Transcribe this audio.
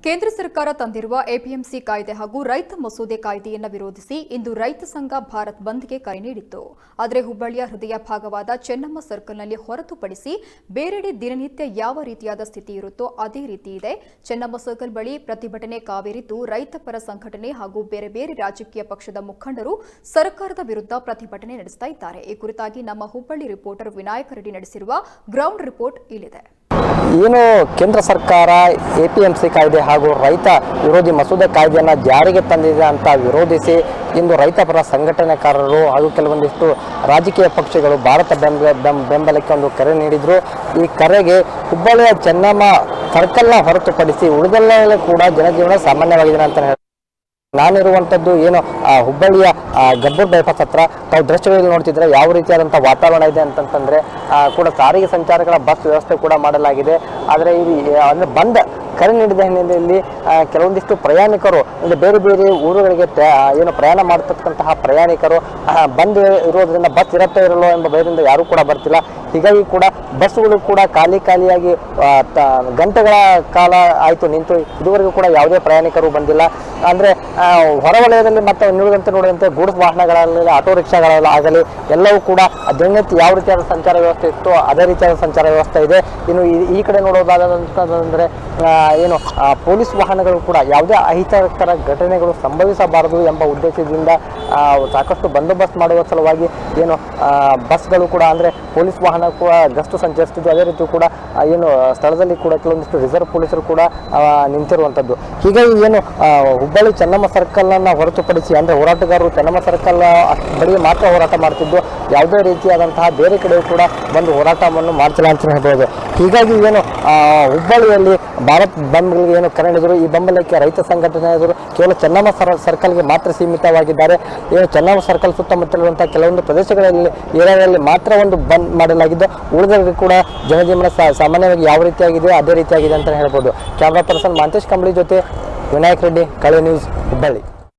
ಕೇಂದ್ರ ಸರ್ಕಾರ ತಂದಿರುವ ಎಪಿಎಂಸಿ ಕಾಯ್ದೆ ಹಾಗೂ ರೈತ ಮಸೂದೆ ಕಾಯ್ದೆಯನ್ನು ವಿರೋಧಿಸಿ ಇಂದು ರೈತ ಸಂಘ ಭಾರತ್ ಬಂದ್ಗೆ ಕರೆ ನೀಡಿತ್ತು. ಆದರೆ ಹುಬ್ಬಳ್ಳಿಯ ಹೃದಯ ಭಾಗವಾದ ಚೆನ್ನಮ್ಮ ಸರ್ಕಲ್ನಲ್ಲಿ ಹೊರತುಪಡಿಸಿ ಬೇರೆಡೆ ದಿನನಿತ್ಯ ಯಾವ ರೀತಿಯಾದ ಸ್ಥಿತಿ ಇರುತ್ತೋ ಅದೇ ರೀತಿ ಇದೆ. ಚೆನ್ನಮ್ಮ ಸರ್ಕಲ್ ಬಳಿ ಪ್ರತಿಭಟನೆ ಕಾವೇರಿದ್ದು ರೈತ ಪರ ಸಂಘಟನೆ ಹಾಗೂ ಬೇರೆ ಬೇರೆ ರಾಜಕೀಯ ಪಕ್ಷದ ಮುಖಂಡರು ಸರ್ಕಾರದ ವಿರುದ್ಧ ಪ್ರತಿಭಟನೆ ನಡೆಸ್ತಾ ಇದ್ದಾರೆ. ಈ ಕುರಿತಾಗಿ ನಮ್ಮ ಹುಬ್ಬಳ್ಳಿ ರಿಪೋರ್ಟರ್ ವಿನಾಯಕ ರೆಡ್ಡಿ ನಡೆಸಿರುವ ಗ್ರೌಂಡ್ ರಿಪೋರ್ಟ್ ಇಲ್ಲಿದೆ. ಏನು ಕೇಂದ್ರ ಸರ್ಕಾರ ಎಪಿಎಂಸಿ ಕಾಯ್ದೆ ಹಾಗೂ ರೈತ ವಿರೋಧಿ ಮಸೂದೆ ಕಾಯ್ದೆಯನ್ನು ಜಾರಿಗೆ ತಂದಿದೆ ಅಂತ ವಿರೋಧಿಸಿ ಇಂದು ರೈತ ಪರ ಸಂಘಟನೆಕಾರರು ಹಾಗೂ ಕೆಲವೊಂದಿಷ್ಟು ರಾಜಕೀಯ ಪಕ್ಷಗಳು ಭಾರತ ಬೆಂಬಲಕ್ಕೆ ಒಂದು ಕರೆ ನೀಡಿದ್ರು. ಈ ಕರೆಗೆ ಹುಬ್ಬಳ್ಳಿಯ ಚೆನ್ನಮ್ಮ ಸರ್ಕಲ್ನ ಹೊರತುಪಡಿಸಿ ಉಳಿದೆಲ್ಲ ಕೂಡ ಜನಜೀವನ ಸಾಮಾನ್ಯವಾಗಿದೆ ಅಂತ ಹೇಳಿ ನಾನಿರುವಂಥದ್ದು ಏನು ಹುಬ್ಬಳ್ಳಿಯ ಗಬ್ಬೂರ್ ಬೈಪಾಸ್ ಹತ್ರ ತಾವು ದೃಶ್ಯಗಳಲ್ಲಿ ನೋಡ್ತಿದ್ರೆ ಯಾವ ರೀತಿಯಾದಂಥ ವಾತಾವರಣ ಇದೆ ಅಂತಂತಂದರೆ ಕೂಡ ಸಾರಿಗೆ ಸಂಚಾರಗಳ ಬಸ್ ವ್ಯವಸ್ಥೆ ಕೂಡ ಮಾಡಲಾಗಿದೆ. ಆದರೆ ಅಂದರೆ ಬಂದ್ ಕರೆ ನೀಡಿದ ಹಿನ್ನೆಲೆಯಲ್ಲಿ ಕೆಲವೊಂದಿಷ್ಟು ಪ್ರಯಾಣಿಕರು ಅಂದರೆ ಬೇರೆ ಬೇರೆ ಊರುಗಳಿಗೆ ಏನು ಪ್ರಯಾಣ ಮಾಡತಕ್ಕಂತಹ ಪ್ರಯಾಣಿಕರು ಬಂದ್ ಇರೋದ್ರಿಂದ ಬಸ್ ಇರುತ್ತೋ ಇರಲ್ಲೋ ಎಂಬ ಭಯದಿಂದ ಯಾರೂ ಕೂಡ ಬರ್ತಿಲ್ಲ. ಹೀಗಾಗಿ ಕೂಡ ಬಸ್ಗಳು ಕೂಡ ಖಾಲಿಯಾಗಿ ಗಂಟೆಗಳ ಕಾಲ ಆಯಿತು ನಿಂತು ಇದುವರೆಗೂ ಕೂಡ ಯಾವುದೇ ಪ್ರಯಾಣಿಕರು ಬಂದಿಲ್ಲ. ಅಂದರೆ ಹೊರವಲಯದಲ್ಲಿ ಮತ್ತು ನೋಡಿದಂತೆ ಗೂಡ್ಸ್ ವಾಹನಗಳಲ್ಲಿ ಆಟೋ ರಿಕ್ಷಾಗಳಾಗಲಿ ಎಲ್ಲವೂ ಕೂಡ ದಿನನಿತ್ಯ ಯಾವ ರೀತಿಯಾದ ಸಂಚಾರ ವ್ಯವಸ್ಥೆ ಇತ್ತು ಅದೇ ರೀತಿಯಾದ ಸಂಚಾರ ವ್ಯವಸ್ಥೆ ಇದೆ. ಇನ್ನು ಈ ಕಡೆ ನೋಡೋದಾದಂತಂದರೆ ಏನು ಪೊಲೀಸ್ ವಾಹನಗಳು ಕೂಡ ಯಾವುದೇ ಅಹಿತಕರ ಘಟನೆಗಳು ಸಂಭವಿಸಬಾರದು ಎಂಬ ಉದ್ದೇಶದಿಂದ ಸಾಕಷ್ಟು ಬಂದೋಬಸ್ತ್ ಮಾಡುವ ಸಲುವಾಗಿ ಏನು ಬಸ್ಗಳು ಕೂಡ ಅಂದರೆ ಪೊಲೀಸ್ ವಾಹನ ಕೂಡ ಗಸ್ತು ಸಂಚರಿಸ್ತಿದ್ದು. ಅದೇ ರೀತಿ ಕೂಡ ಏನು ಸ್ಥಳದಲ್ಲಿ ಕೂಡ ಕೆಲವೊಂದಿಷ್ಟು ರಿಸರ್ವ್ ಪೊಲೀಸರು ಕೂಡ ನಿಂತಿರುವಂಥದ್ದು. ಹೀಗಾಗಿ ಏನು ಹುಬ್ಬಳ್ಳಿ ಚೆನ್ನಮ್ಮ ಸರ್ಕಲ್ನ ಹೊರತುಪಡಿಸಿ ಅಂದರೆ ಹೋರಾಟಗಾರರು ಚೆನ್ನಮ್ಮ ಸರ್ಕಲ್ ಬಳಿ ಮಾತ್ರ ಹೋರಾಟ ಮಾಡ್ತಿದ್ದು ಯಾವುದೇ ರೀತಿಯಾದಂತಹ ಬೇರೆ ಕಡೆಯೂ ಕೂಡ ಬಂದು ಹೋರಾಟವನ್ನು ಮಾಡ್ತಿಲ್ಲ ಅಂತ ಹೇಳ್ಬೋದು. ಹೀಗಾಗಿ ಏನು ಹುಬ್ಬಳ್ಳಿಯಲ್ಲಿ ಭಾರತ್ ಬೆಂಬಲಿಗೆ ಏನು ಕರೆ ನೀಡಿದರು, ಈ ಬೆಂಬಲಕ್ಕೆ ರೈತ ಸಂಘಟನೆಯವರು ಕೇವಲ ಚೆನ್ನಮ್ಮ ಸರ್ಕಲ್ಗೆ ಮಾತ್ರ ಸೀಮಿತವಾಗಿದ್ದಾರೆ. ಏನು ಚೆನ್ನಮ್ಮ ಸರ್ಕಲ್ ಸುತ್ತಮುತ್ತಲಿರುವಂತಹ ಕೆಲವೊಂದು ಪ್ರದೇಶಗಳಲ್ಲಿ ಏರಿಯಾದಲ್ಲಿ ಮಾತ್ರ ಒಂದು ಬಂದ್ ಮಾಡಲಾಗಿದ್ದು ಉಳಿದವರಿಗೆ ಕೂಡ ಜನಜೀವನ ಸಾಮಾನ್ಯವಾಗಿ ಯಾವ ರೀತಿಯಾಗಿದೆ ಅದೇ ರೀತಿಯಾಗಿದೆ ಅಂತ ಹೇಳ್ಬೋದು. ಕ್ಯಾಮ್ರಾ ಪರ್ಸನ್ ಮಾಂತೇಶ್ ಕಂಬಳಿ ಜೊತೆ ವಿನಾಯಕ್ ರೆಡ್ಡಿ, ಕಳೆ ನ್ಯೂಸ್, ಹುಬ್ಬಳ್ಳಿ.